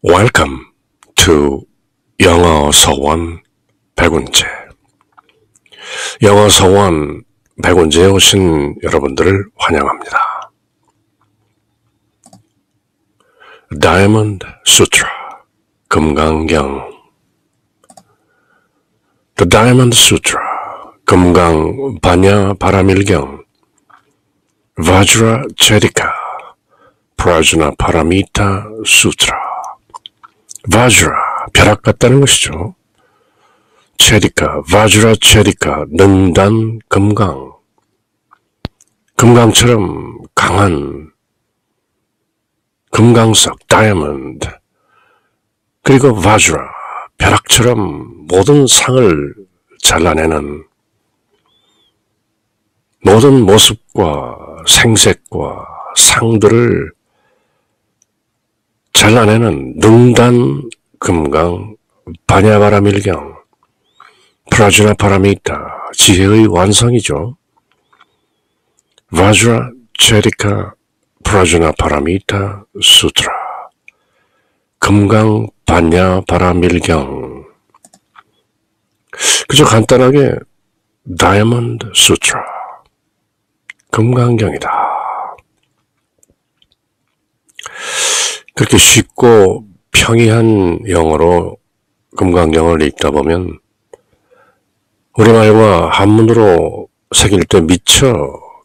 Welcome to 영어 서원 백운재. 영어 서원 백운재에 오신 여러분들을 환영합니다. Diamond Sutra, 금강경. The Diamond Sutra, 금강 반야 바라밀경. Vajracharika, Prajnaparamita Sutra. Vajra, 벼락 같다는 것이죠. 체리카, 바주라 체리카, 능단 금강. 금강처럼 강한 금강석, 다이아몬드. 그리고 바주라, 벼락처럼 모든 상을 잘라내는 모든 모습과 생색과 상들을 잘라내는 능단 금강 바냐바라밀경. 프라주나파라미타, 지혜의 완성이죠. 바주라 체리카 프라주나파라미타 수트라, 금강 바냐바라밀경. 그저 간단하게 다이아몬드 수트라, 금강경이다. 그렇게 쉽고 평이한 영어로 금강경을 읽다 보면 우리말과 한문으로 새길 때 미처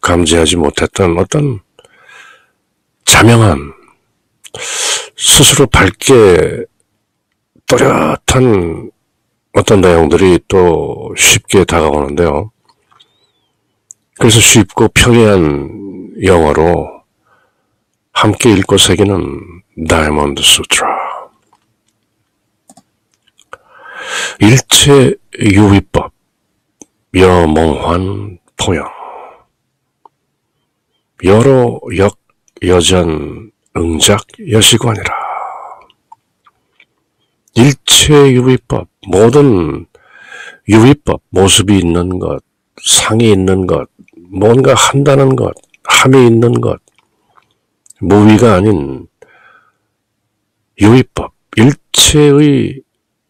감지하지 못했던 어떤 자명한, 스스로 밝게 또렷한 어떤 내용들이 또 쉽게 다가오는데요. 그래서 쉽고 평이한 영어로 함께 읽고 새기는 다이아몬드 수트라. 일체 유의법, 여몽환 포영. 여로 역 여전 응작 여시관이라. 일체 유의법, 모든 유의법, 모습이 있는 것, 상이 있는 것, 뭔가 한다는 것, 함이 있는 것, 무위가 아닌 유의법, 일체의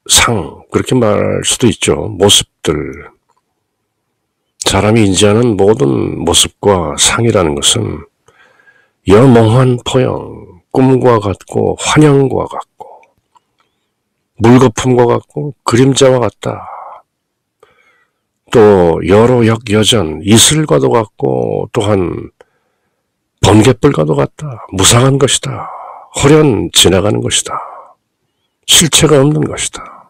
상, 그렇게 말할 수도 있죠. 모습들. 사람이 인지하는 모든 모습과 상이라는 것은 여몽환 포영, 꿈과 같고 환영과 같고 물거품과 같고 그림자와 같다. 또 여로 역 여전, 이슬과도 같고 또한 번갯불과도 같다. 무상한 것이다. 호련 지나가는 것이다. 실체가 없는 것이다.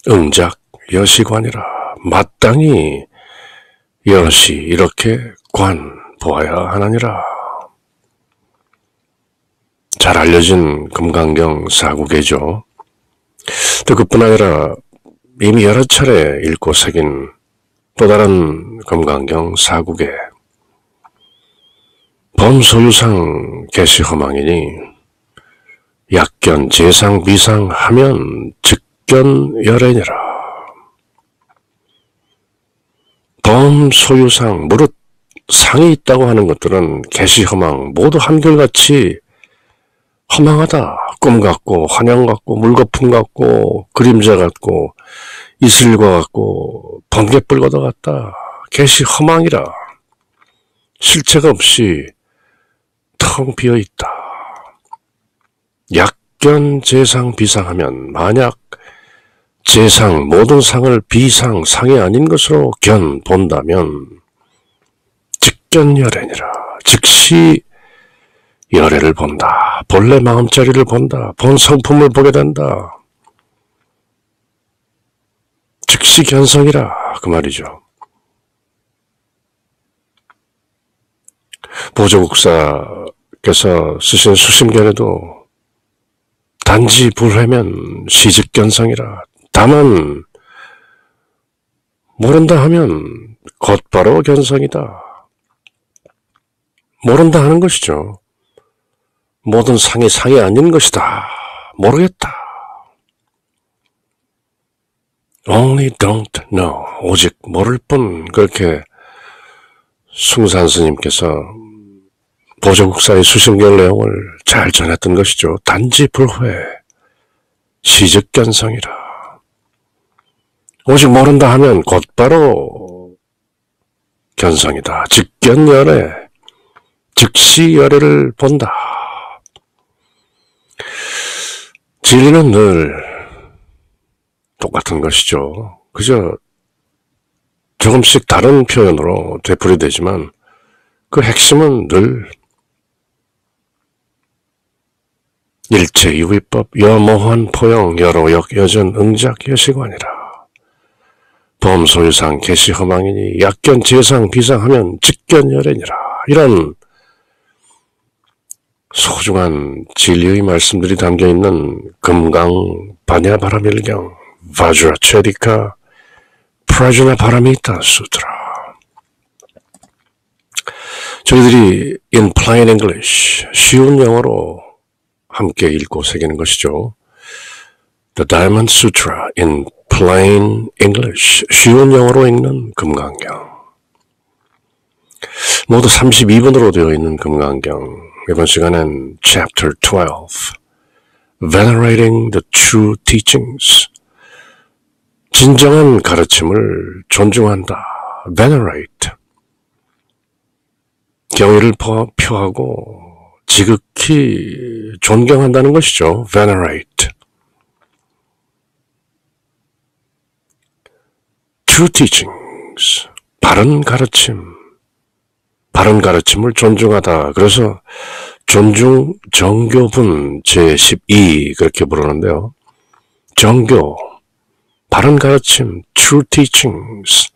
응작 여시관이라. 마땅히 여시 이렇게 관 보아야 하나니라. 잘 알려진 금강경 사국에죠. 또 그뿐 아니라 이미 여러 차례 읽고 새긴 또 다른 금강경 사국에 범소유상 개시허망이니 약견 재상 비상 하면 즉견 열애니라. 범소유상, 무릇 상이 있다고 하는 것들은 개시허망, 모두 한결같이 허망하다. 꿈 같고 환영 같고 물거품 같고 그림자 같고 이슬과 같고 번갯불과도 같다. 개시허망이라. 실체가 없이 텅 비어있다. 약견 재상 비상하면 만약 재상, 모든 상을 비상, 상이 아닌 것으로 견 본다면 즉견열애니라. 즉시 열애를 본다. 본래 마음자리를 본다. 본 성품을 보게 된다. 즉시 견성이라 그 말이죠. 보조국사께서 쓰신 수심견에도 단지 불회면 시즉견성이라. 다만 모른다 하면 곧바로 견성이다. 모른다 하는 것이죠. 모든 상이 아닌 것이다. 모르겠다. Only don't know. 오직 모를 뿐. 그렇게 숭산 스님께서 보조국사의 수심결 내용을 잘 전했던 것이죠. 단지 불회, 시즉견성이라. 오직 모른다 하면 곧바로 견성이다. 직견열애, 즉시열애를 본다. 진리는 늘 똑같은 것이죠. 그저 조금씩 다른 표현으로 되풀이되지만 그 핵심은 늘 일체 유의법, 여모환 포용, 여로역, 여전, 응작, 여시관이라. 범소유상, 개시허망이니 약견, 재상, 비상하면 직견열애니라. 이런 소중한 진리의 말씀들이 담겨있는 금강 바냐바라밀경 바주라체디카 프라주나 바라미타 수트라. 저희들이 in plain English, 쉬운 영어로 함께 읽고 새기는 것이죠. The Diamond Sutra in plain English, 쉬운 영어로 읽는 금강경. 모두 32분으로 되어 있는 금강경. 이번 시간엔 Chapter 12, Venerating the True Teachings, 진정한 가르침을 존중한다. Venerate, 경의를 표하고 지극히 존경한다는 것이죠. Venerate. True Teachings, 바른 가르침. 바른 가르침을 존중하다. 그래서 존중 정교분 제12 그렇게 부르는데요. 정교, 바른 가르침, true teachings,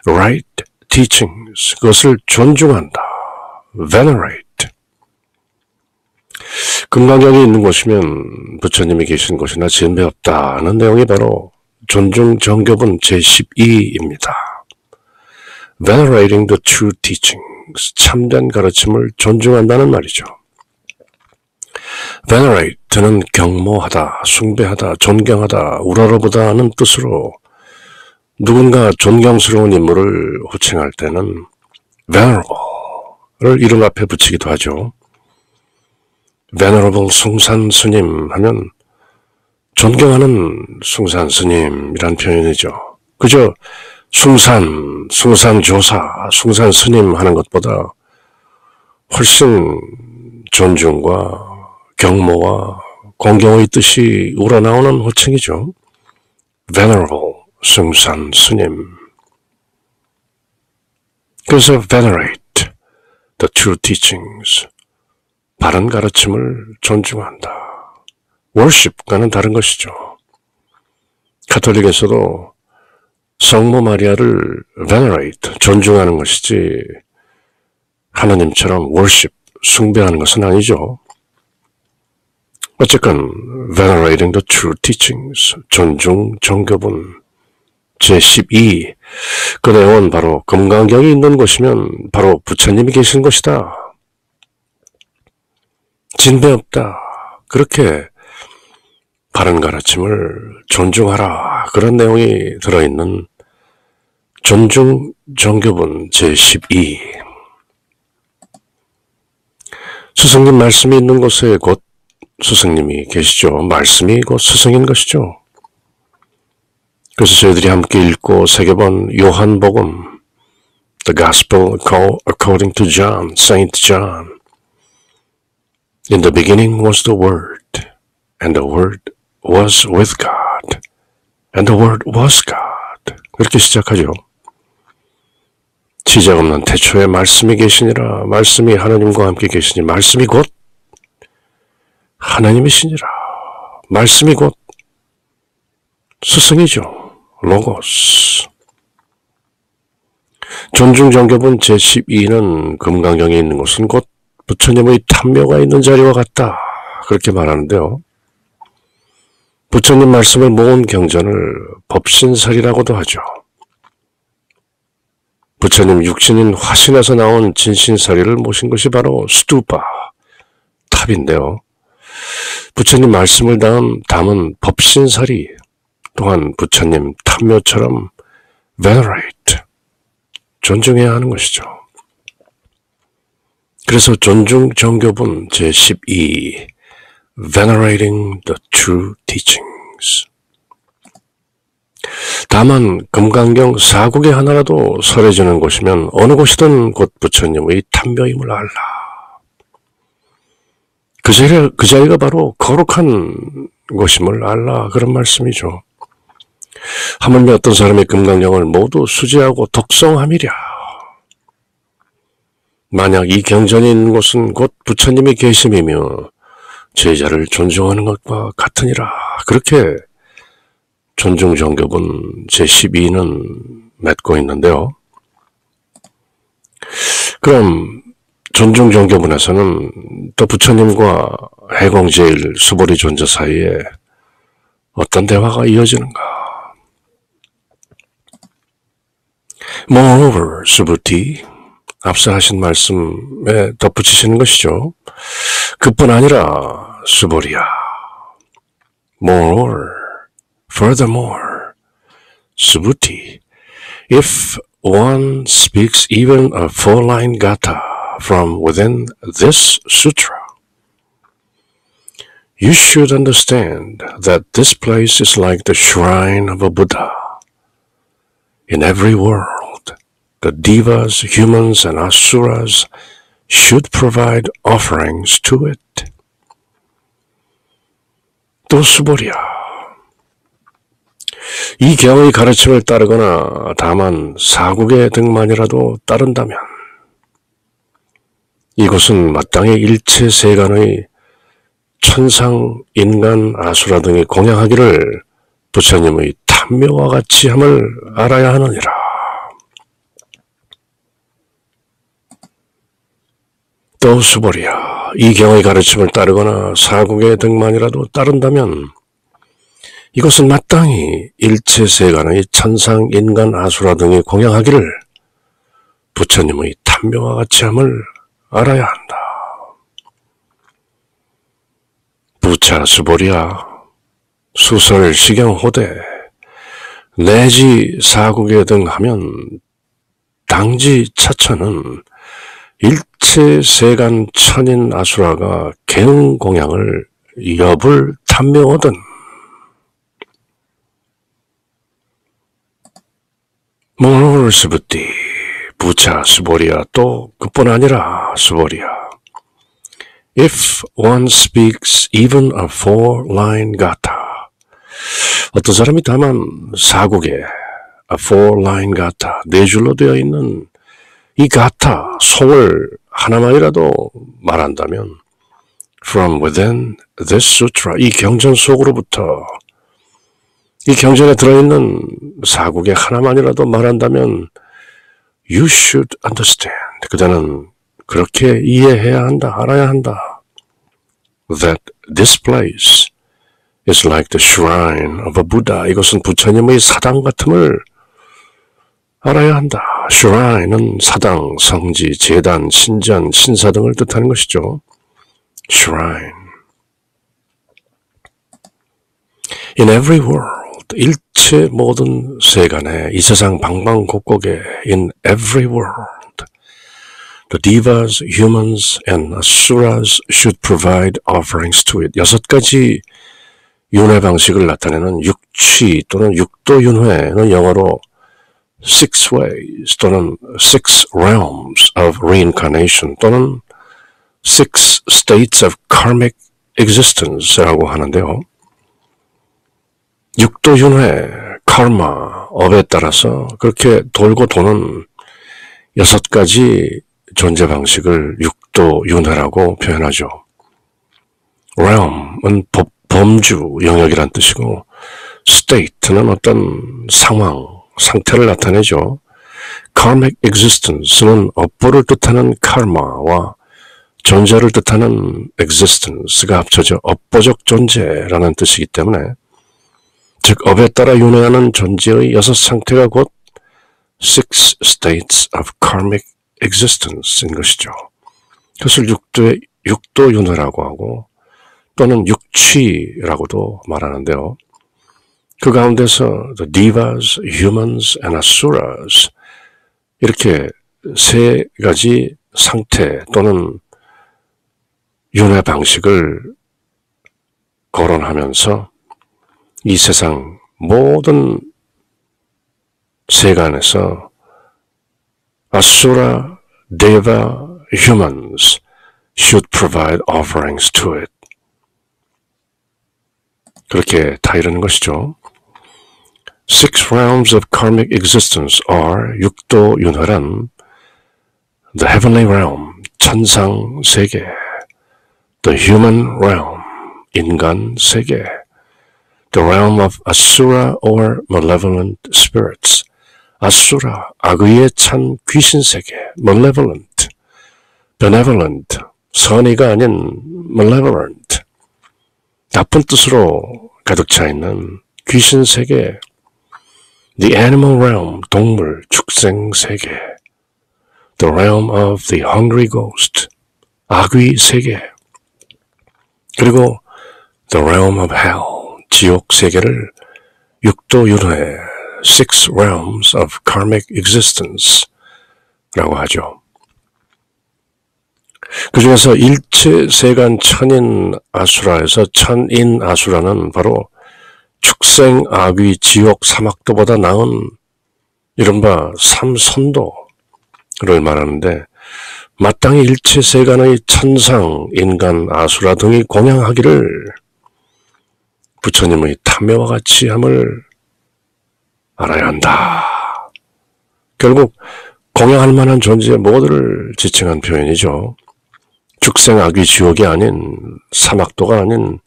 right teachings, 그것을 존중한다. venerate. 금강경이 있는 곳이면 부처님이 계신 곳이나 진배 없다는 내용이 바로 존중 정교분 제12입니다. venerating the true teachings, 참된 가르침을 존중한다는 말이죠. venerate는 경모하다, 숭배하다, 존경하다, 우러러보다는 뜻으로 누군가 존경스러운 인물을 호칭할 때는 venerable를 이름 앞에 붙이기도 하죠. venerable 숭산 스님 하면 존경하는 숭산 스님이란 표현이죠. 그저 숭산조사, 숭산 스님 하는 것보다 훨씬 존중과 경모와 공경의 뜻이 우러나오는 호칭이죠. Venerable, 숭산 스님. 그래서 venerate the true teachings, 바른 가르침을 존중한다. worship과는 다른 것이죠. 가톨릭에서도 성모 마리아를 venerate, 존중하는 것이지 하나님처럼 worship, 숭배하는 것은 아니죠. 어쨌건 venerating the true teachings, 존중 정교분 제12, 그 내용은 바로 금강경이 있는 곳이면 바로 부처님이 계신 곳이다. 진배 없다. 그렇게 바른 가르침을 존중하라. 그런 내용이 들어있는 존중 정교분 제12. 스승님 말씀이 있는 곳에 곧 스승님이 계시죠. 말씀이 곧 스승인 것이죠. 그래서 저희들이 함께 읽고 새겨본 요한복음, The Gospel according to John, Saint John. In the beginning was the Word, and the Word was with God, and the Word was God. 그렇게 시작하죠. 시작 없는 태초에 말씀이 계시니라. 말씀이 하나님과 함께 계시니 말씀이 곧 하나님이시니라. 말씀이 곧 스승이죠. 로고스. 존중정교분 제12는 금강경에 있는 곳은 곧 부처님의 탐묘가 있는 자리와 같다. 그렇게 말하는데요. 부처님 말씀을 모은 경전을 법신설이라고도 하죠. 부처님 육신인 화신에서 나온 진신사리를 모신 것이 바로 스투파, 탑인데요. 부처님 말씀을 담은 법신사리 또한 부처님 탐묘처럼 venerate, 존중해야 하는 것이죠. 그래서 존중 정교분 제12 Venerating the True Teachings. 다만 금강경 사국의 하나라도 설해지는 곳이면 어느 곳이든 곧 부처님의 탐묘임을 알라. 그 자리가 바로 거룩한 곳임을 알라, 그런 말씀이죠. 하물며 어떤 사람이 금강경을 모두 수지하고 독성함이랴. 만약 이 경전이 있는 곳은 곧 부처님의 계심이며 제자를 존중하는 것과 같으니라. 그렇게 존중정교분 제12는 맺고 있는데요. 그럼 존중정교분에서는 또 부처님과 해공제일 수보리 존재 사이에 어떤 대화가 이어지는가? Moreover, 수부티, 앞서 하신 말씀에 덧붙이시는 것이죠. 그뿐 아니라 수보리야. Moreover, furthermore, 수부티, if one speaks even a four-line gatha from within this sutra, you should understand that this place is like the shrine of a Buddha. In every world, the devas, humans, and asuras should provide offerings to it. 또 수보리야. 이 경의 가르침을 따르거나 다만 사국의 등만이라도 따른다면 이곳은 마땅히 일체 세간의 천상, 인간, 아수라 등이 공양하기를 부처님의 탐묘와 같이 함을 알아야 하느니라. 또 수보리야. 이 경의 가르침을 따르거나 사국의 등만이라도 따른다면 이것은 마땅히 일체 세간의 천상, 인간, 아수라 등이 공양하기를 부처님의 탐묘와 같이 함을 알아야 한다. 부차 수보리야. 수설 시경호대 내지 사국에 등 하면 당지 차처는 일체 세간 천인 아수라가 개응 공양을 엽을 탐묘하든 모노를 스부띠 부차 수보리야. 또 그뿐 아니라 수보리야. If one speaks even a four-line gatha, 어떤 사람이 다만 사국에 a four-line gatha, 네 줄로 되어 있는 이 가타, 송을 하나만이라도 말한다면 from within this sutra, 이 경전 속으로부터 이 경전에 들어있는 사국의 하나만이라도 말한다면 you should understand, 그자는 그렇게 이해해야 한다, 알아야 한다. That this place is like the shrine of a Buddha. 이것은 부처님의 사당 같음을 알아야 한다. shrine은 사당, 성지, 제단, 신전, 신사 등을 뜻하는 것이죠. shrine. In every world, 일체 모든 세간에, 이 세상 방방곡곡에, in every world, the devas, humans, and asuras should provide offerings to it. 6가지 윤회 방식을 나타내는 육취 또는 육도윤회는 영어로 six ways 또는 six realms of reincarnation 또는 six states of karmic existence라고 하는데요. 육도윤회, karma, 업에 따라서 그렇게 돌고 도는 6가지 존재 방식을 육도윤회라고 표현하죠. realm은 범주, 영역이란 뜻이고 state는 어떤 상황, 상태를 나타내죠. karmic existence는 업보를 뜻하는 karma와 존재를 뜻하는 existence가 합쳐져 업보적 존재라는 뜻이기 때문에 즉 업에 따라 윤회하는 존재의 6상태가 곧 six states of karmic existence인 것이죠. 그것을 육도윤회라고 하고 또는 육취라고도 말하는데요. 그 가운데서 the devas, humans, and asuras 이렇게 3가지 상태 또는 윤회 방식을 거론하면서 이 세상 모든 세간에서 아수라, 데바, humans should provide offerings to it. 그렇게 다 이르는 것이죠. Six realms of karmic existence are 육도 윤회란 the heavenly realm, 천상 세계, the human realm, 인간 세계, the realm of asura or malevolent spirits, 아수라, 악의에 찬 귀신 세계, malevolent, benevolent, 선의가 아닌 malevolent, 나쁜 뜻으로 가득 차 있는 귀신 세계, the animal realm, 동물, 축생 세계, the realm of the hungry ghost, 악의 세계, 그리고 the realm of hell, 지옥 세계를 육도 윤회, six realms of karmic existence 라고 하죠. 그 중에서 일체 세간 천인 아수라에서 천인 아수라는 바로 축생, 악의, 지옥, 사막도보다 나은 이른바 삼선도를 말하는데 마땅히 일체 세간의 천상, 인간, 아수라 등이 공양하기를 부처님의 탐매와 같이 함을 알아야 한다. 결국 공양할 만한 존재의 모두를 지칭한 표현이죠. 축생, 악의, 지옥이 아닌 사막도가 아닌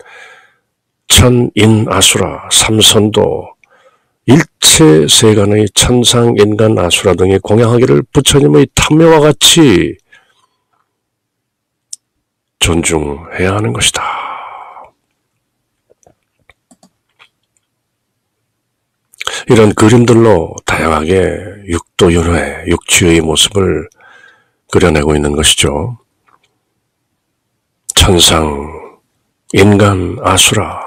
천인 아수라, 삼선도, 일체 세간의 천상, 인간, 아수라 등이 공양하기를 부처님의 탐매와 같이 존중해야 하는 것이다. 이런 그림들로 다양하게 육도윤회, 육취의 모습을 그려내고 있는 것이죠. 천상, 인간, 아수라,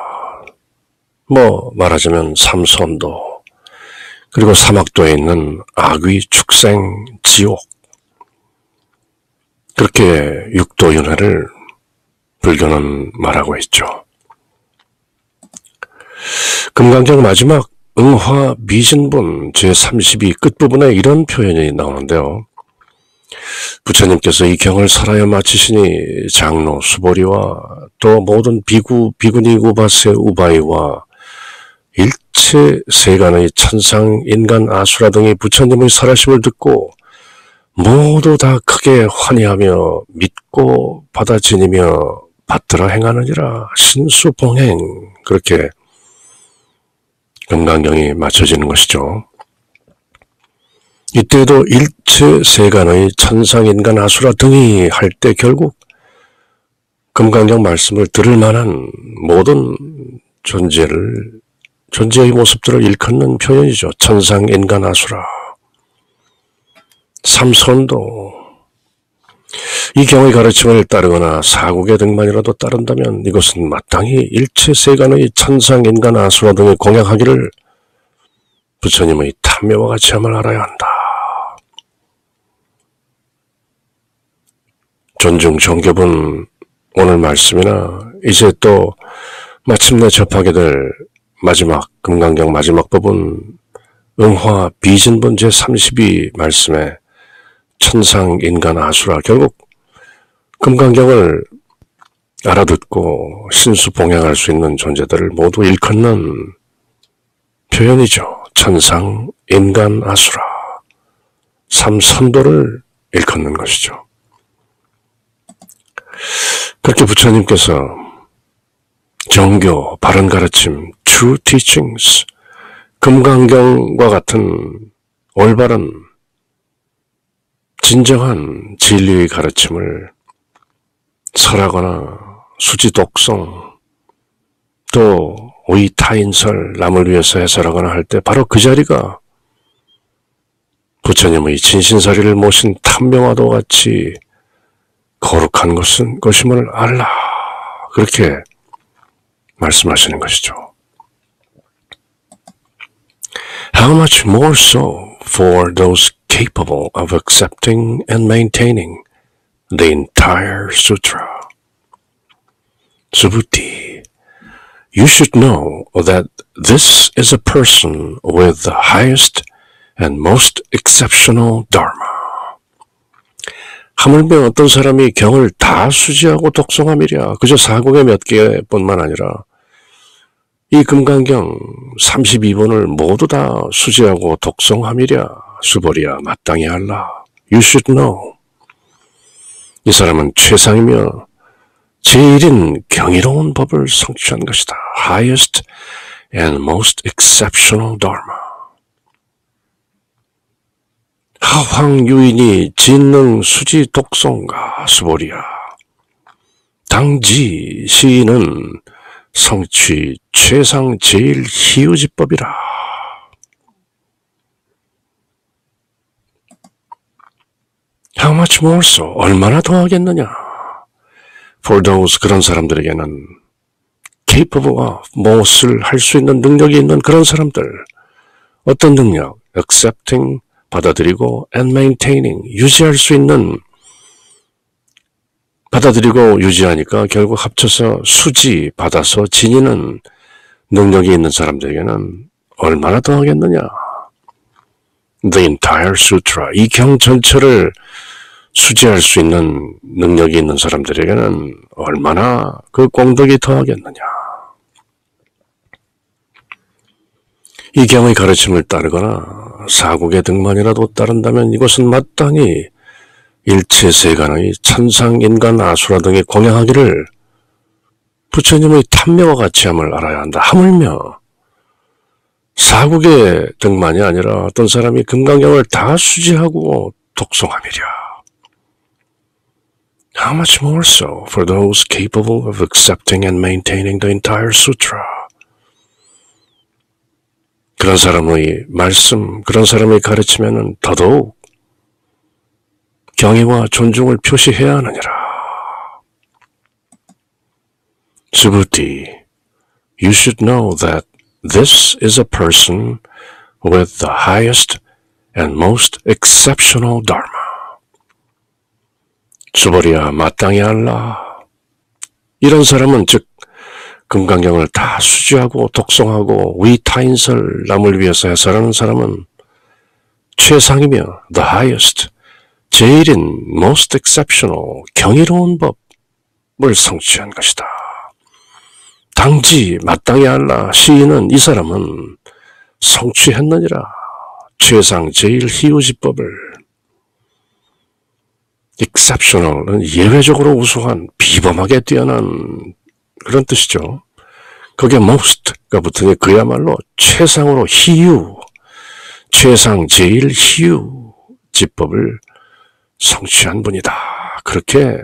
말하자면 삼선도, 그리고 사막도에 있는 악의, 축생, 지옥, 그렇게 육도윤회를 불교는 말하고 있죠. 금강경 마지막 응화 미진본 제32 끝부분에 이런 표현이 나오는데요. 부처님께서 이 경을 설하여 마치시니 장로 수보리와 또 모든 비구, 비구니, 우바세, 우바이와 일체 세간의 천상, 인간, 아수라 등이 부처님의 설하심을 듣고 모두 다 크게 환희하며 믿고 받아지니며 받들어 행하느니라. 신수봉행, 그렇게 금강경이 맞춰지는 것이죠. 이때도 일체 세간의 천상, 인간, 아수라 등이 할 때 결국 금강경 말씀을 들을 만한 모든 존재의 모습들을 일컫는 표현이죠. 천상, 인간, 아수라, 삼선도. 이 경의 가르침을 따르거나 사국의 등만이라도 따른다면 이것은 마땅히 일체 세간의 천상, 인간, 아수라 등의 공양하기를 부처님의 탐매와 같이 함을 알아야 한다. 존중 정겹은 오늘 말씀이나 이제 또 마침내 접하게 될 마지막 금강경 마지막 부분 응화 비진본 제32 말씀에 천상, 인간, 아수라, 결국 금강경을 알아듣고 신수봉양할 수 있는 존재들을 모두 일컫는 표현이죠. 천상, 인간, 아수라, 삼선도를 일컫는 것이죠. 그렇게 부처님께서 정교, 바른 가르침, true teachings, 금강경과 같은 올바른 진정한 진리의 가르침을 설하거나 수지독성, 또 의타인설, 남을 위해서 해설하거나 할 때 바로 그 자리가 부처님의 진신사리를 모신 탐명화도 같이 거룩한 것임을 알라. 그렇게 말씀하시는 것이죠. How much more so for those capable of accepting and maintaining the entire sutra. Subhuti, you should know that this is a person with the highest and most exceptional dharma. 하물며 어떤 사람이 경을 다 수지하고 독송함이랴. 그저 사국의 몇 개뿐만 아니라 이 금강경 32번을 모두 다 수지하고 독송함이랴. 수보리야 마땅히 알라. You should know. 이 사람은 최상이며 제일인 경이로운 법을 성취한 것이다. Highest and most exceptional dharma. 하황유인이 진능 수지 독송가 수보리야. 당지 시인은 성취 최상 제일 희우지법이라. How much more so? 얼마나 더 하겠느냐? For those, 그런 사람들에게는 capable of, 무엇을 할 수 있는 능력이 있는 그런 사람들. 어떤 능력? accepting, 받아들이고 and maintaining, 유지할 수 있는, 받아들이고 유지하니까 결국 합쳐서 수지, 받아서 지니는 능력이 있는 사람들에게는 얼마나 더 하겠느냐? The entire sutra, 이 경 전체를 수지할 수 있는 능력이 있는 사람들에게는 얼마나 그 공덕이 더하겠느냐. 이 경의 가르침을 따르거나 사국의 등만이라도 따른다면 이것은 마땅히 일체 세간의 천상, 인간, 아수라 등이 공양하기를 부처님의 탐매와 같이함을 알아야 한다. 하물며 사국의 등만이 아니라 어떤 사람이 금강경을 다 수지하고 독송함이랴. How much more so for those capable of accepting and maintaining the entire sutra. 그런 사람의 말씀, 그런 사람의 가르치면은 더더욱 경의와 존중을 표시해야 하느니라. Subhuti, you should know that this is a person with the highest and most exceptional dharma. 수보리야 마땅히 알라. 이런 사람은 즉 금강경을 다 수지하고 독송하고 위타인설 남을 위해서 해설하는 사람은 최상이며 the highest, 제일인 most exceptional, 경이로운 법을 성취한 것이다. 당지 마땅히 알라. 시인은 이 사람은 성취했느니라. 최상 제일 희우지법을. exceptional은 예외적으로 우수한, 비범하게 뛰어난 그런 뜻이죠. 거기에 most가 붙으니 그야말로 최상으로 희유, 최상 제일 희유 지법을 성취한 분이다. 그렇게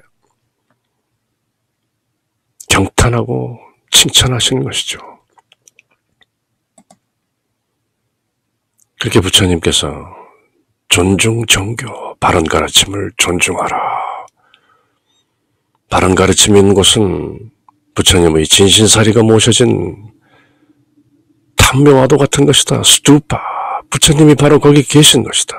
경탄하고 칭찬하시는 것이죠. 그렇게 부처님께서 존중 정교, 바른 가르침을 존중하라. 바른 가르침이 있는 곳은 부처님의 진신사리가 모셔진 탐묘와도 같은 것이다. 스투파, 부처님이 바로 거기 계신 것이다.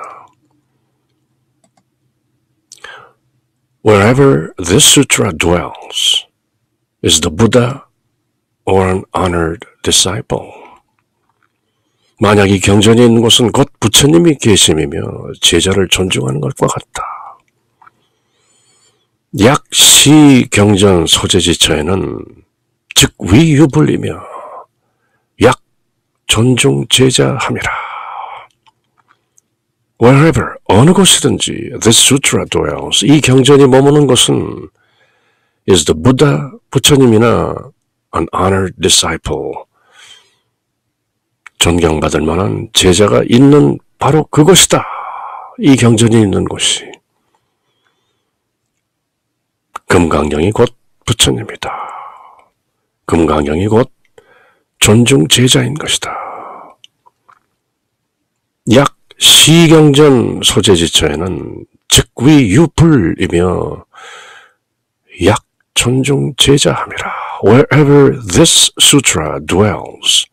Wherever this sutra dwells is the Buddha or an honored disciple. 만약 이 경전이 있는 곳은 곧 부처님이 계심이며 제자를 존중하는 것과 같다. 약 시경전 소재지처에는 즉 위유불이며 약 존중 제자함이라. Wherever, 어느 곳이든지 this sutra dwells, 이 경전이 머무는 곳은 is the Buddha, 부처님이나 an honored disciple, 존경받을 만한 제자가 있는 바로 그곳이다. 이 경전이 있는 곳이. 금강경이 곧 부처님이다. 금강경이 곧 존중 제자인 것이다. 약 시경전 소재지처에는 즉위 유불이며 약 존중 제자함이라. Wherever this sutra dwells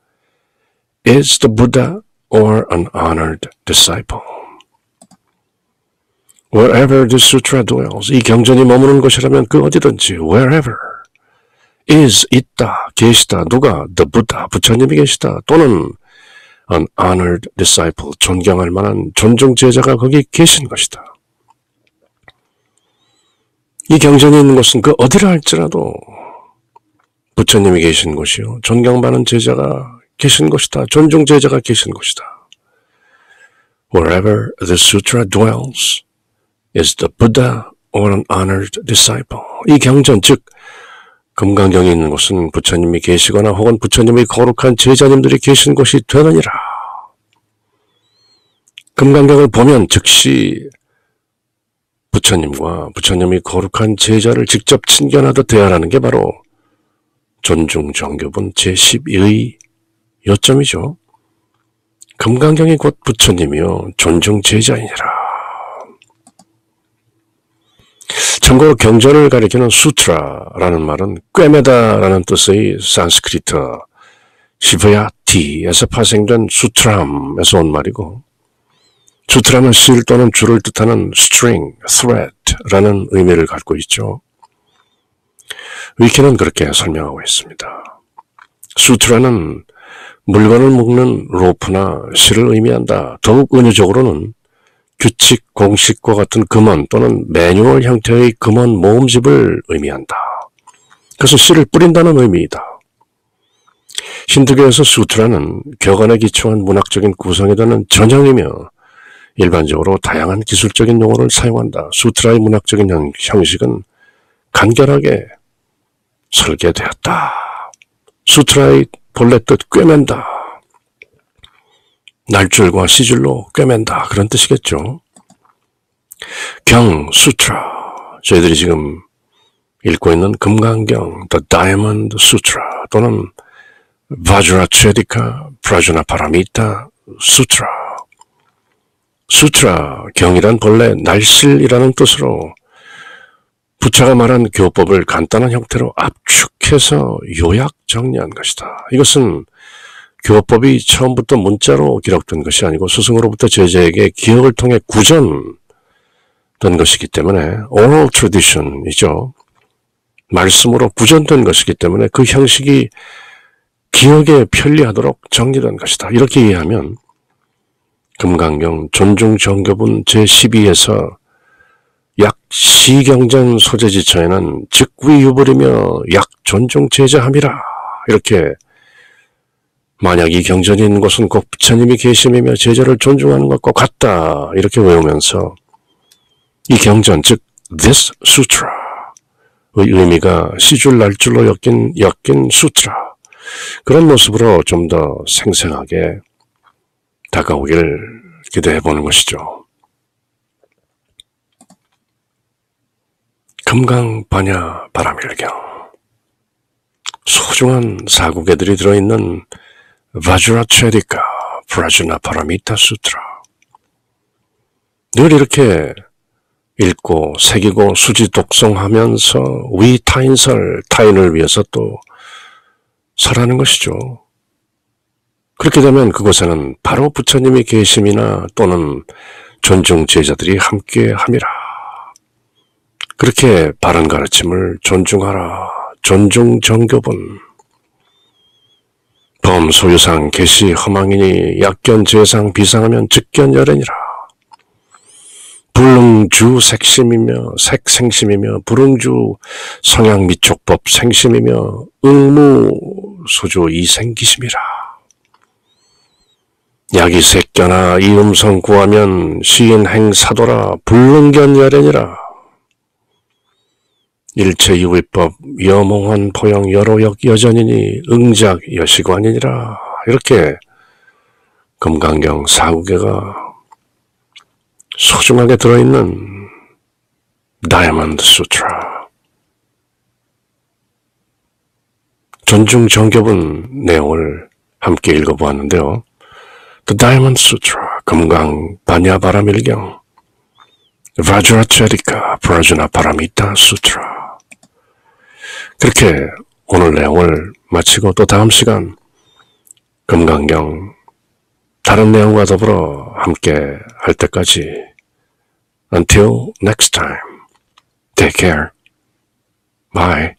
is the Buddha or an honored disciple. Wherever this sutra dwells, 이 경전이 머무는 곳이라면 그 어디든지 wherever is 있다, 계시다. 누가? the Buddha, 부처님이 계시다. 또는 an honored disciple, 존경할 만한 존중 제자가 거기 계신 것이다. 이 경전이 있는 곳은 그 어디라 할지라도 부처님이 계신 곳이요, 존경받는 제자가 계신 곳이다. 존중 제자가 계신 곳이다. Wherever the sutra dwells is the Buddha or an honored disciple. 이 경전, 즉 금강경이 있는 곳은 부처님이 계시거나 혹은 부처님의 거룩한 제자님들이 계신 곳이 되느니라. 금강경을 보면 즉시 부처님과 부처님의 거룩한 제자를 직접 친견하듯 대하라는 게 바로 존중정교분 제12의 요점이죠. 금강경이 곧 부처님이요 존중제자이니라. 참고로 경전을 가리키는 수트라라는 말은 꿰매다라는 뜻의 산스크리트 시브야티에서 파생된 수트람에서 온 말이고, 수트람은 실 또는 줄을 뜻하는 string, thread라는 의미를 갖고 있죠. 위키는 그렇게 설명하고 있습니다. 수트라는 물건을 묶는 로프나 실을 의미한다. 더욱 은유적으로는 규칙, 공식과 같은 금원 또는 매뉴얼 형태의 금원 모음집을 의미한다. 그것은 씨를 뿌린다는 의미이다. 힌두교에서 수트라는 격언에 기초한 문학적인 구성에 대한 전형이며 일반적으로 다양한 기술적인 용어를 사용한다. 수트라의 문학적인 형식은 간결하게 설계되었다. 수트라의 본래 뜻 꿰맨다. 날줄과 시줄로 꿰맨다. 그런 뜻이겠죠. 경, 수트라. 저희들이 지금 읽고 있는 금강경, The Diamond Sutra 또는 Vajrachedika Prajnaparamita Sutra. 수트라, 경이란 본래 날실이라는 뜻으로 부처가 말한 교법을 간단한 형태로 압축해서 요약 정리한 것이다. 이것은 교법이 처음부터 문자로 기록된 것이 아니고 스승으로부터 제자에게 기억을 통해 구전된 것이기 때문에 oral tradition이죠. 말씀으로 구전된 것이기 때문에 그 형식이 기억에 편리하도록 정리된 것이다. 이렇게 이해하면 금강경 존중정교분 제12에서 약 시경전 소재지처에는 즉위유불이며 약 존중제자함이라, 이렇게 만약 이 경전이 있는 곳은 곧 부처님이 계심이며 제자를 존중하는 것과 같다, 이렇게 외우면서 이 경전, 즉 this sutra의 의미가 시줄 날줄로 엮인 수트라, 그런 모습으로 좀 더 생생하게 다가오기를 기대해보는 것이죠. 금강반야 바라밀경, 소중한 사구개들이 들어있는 바주라체디카 프라주나파라미타 수트라. 늘 이렇게 읽고 새기고 수지 독송하면서 위 타인설, 타인을 위해서 또 설하는 것이죠. 그렇게 되면 그곳에는 바로 부처님이 계심이나 또는 존중 제자들이 함께 함이라. 그렇게 바른 가르침을 존중하라. 존중 정교분. 범 소유상 개시 허망이니 약견 재상 비상하면 즉견열애니라. 불응주 색심이며 색생심이며 불응주 성향 미촉법 생심이며 응무 소조 이생기심이라. 약이 색견아 이 음성 구하면 시인행 사도라 불능견열애니라. 일체 유의법 여몽한 포영 여로역 여전이니 응작 여시관이니라. 이렇게 금강경 사구개가 소중하게 들어있는 다이아몬드 수트라, 존중 정교분 내용을 함께 읽어보았는데요. The Diamond Sutra, 금강 반야바라밀경, 바주라체디카 프라주나파라미타 수트라. 그렇게 오늘 내용을 마치고 또 다음 시간 금강경 다른 내용과 더불어 함께 할 때까지 until next time, take care, bye.